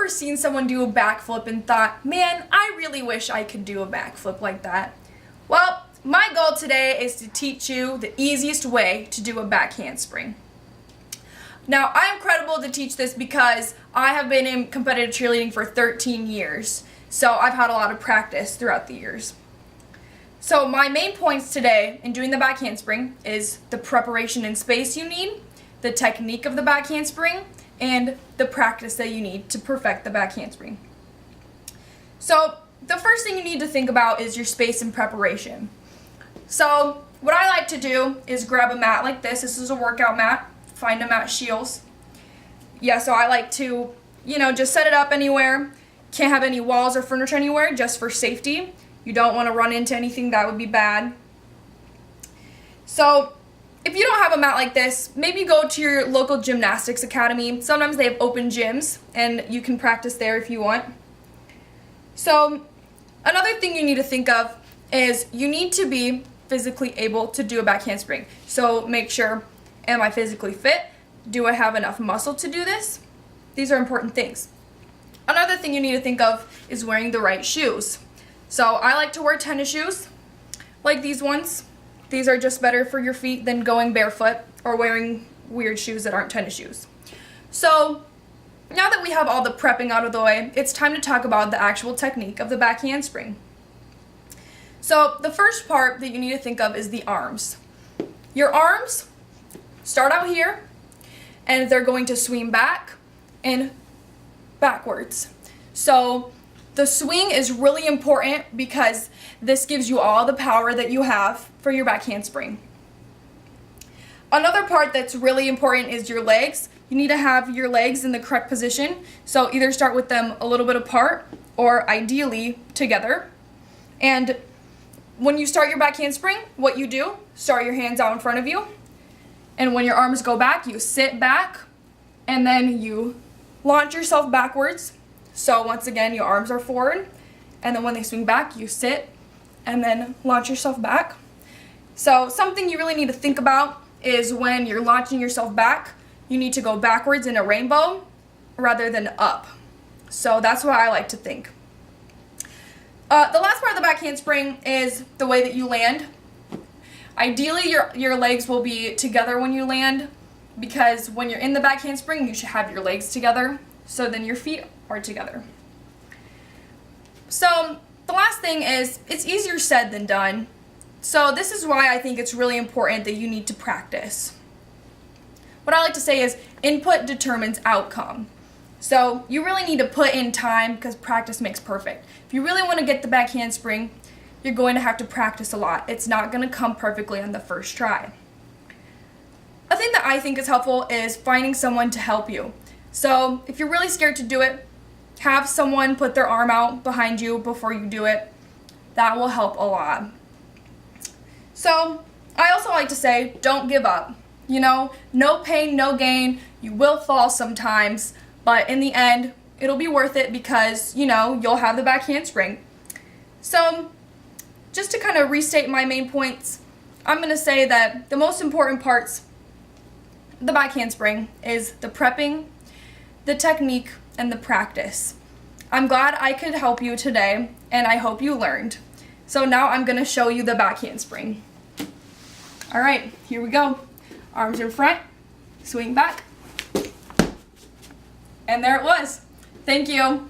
ever seen someone do a backflip and thought, man, I really wish I could do a backflip like that? Well, my goal today is to teach you the easiest way to do a back handspring. Now, I am credible to teach this because I have been in competitive cheerleading for 13 years, so I've had a lot of practice throughout the years. So my main points today in doing the back handspring is the preparation and space you need, the technique of the back handspring, and the practice that you need to perfect the back handspring. So the first thing you need to think about is your space and preparation. So what I like to do is grab a mat like this. This is a workout mat. Find a mat Shields. Yeah, so I like to, just set it up anywhere. Can't have any walls or furniture anywhere, just for safety. You don't want to run into anything, that would be bad. So if you don't have a mat like this, maybe go to your local gymnastics academy. Sometimes they have open gyms and you can practice there if you want. So another thing you need to think of is you need to be physically able to do a back handspring. So make sure, am I physically fit? Do I have enough muscle to do this? These are important things. Another thing you need to think of is wearing the right shoes. So I like to wear tennis shoes, like these ones. These are just better for your feet than going barefoot or wearing weird shoes that aren't tennis shoes. So now that we have all the prepping out of the way, it's time to talk about the actual technique of the back handspring. So the first part that you need to think of is the arms. Your arms start out here, and they're going to swing back and backwards. So the swing is really important because this gives you all the power that you have for your back handspring. Another part that's really important is your legs. You need to have your legs in the correct position. So either start with them a little bit apart or ideally together. And when you start your back handspring, what you do, start your hands out in front of you. And when your arms go back, you sit back and then you launch yourself backwards. So once again, your arms are forward, and then when they swing back, you sit and then launch yourself back. So something you really need to think about is when you're launching yourself back, you need to go backwards in a rainbow rather than up. So that's what I like to think. The last part of the back handspring is the way that you land. Ideally, your legs will be together when you land, because when you're in the back handspring, you should have your legs together, so then your feet are together. So the last thing is, it's easier said than done. So this is why I think it's really important that you need to practice. What I like to say is, input determines outcome. So you really need to put in time because practice makes perfect. If you really want to get the back handspring, you're going to have to practice a lot. It's not going to come perfectly on the first try. A thing that I think is helpful is finding someone to help you. So if you're really scared to do it, have someone put their arm out behind you before you do it. That will help a lot. So I also like to say, don't give up. No pain, no gain. You will fall sometimes, but in the end, it'll be worth it because, you'll have the back handspring. So just to kind of restate my main points, I'm going to say that the most important parts of the back handspring is the prepping, the technique, and the practice. I'm glad I could help you today, and I hope you learned. So now I'm going to show you the back handspring. All right, here we go. Arms in front, swing back, and there it was. Thank you.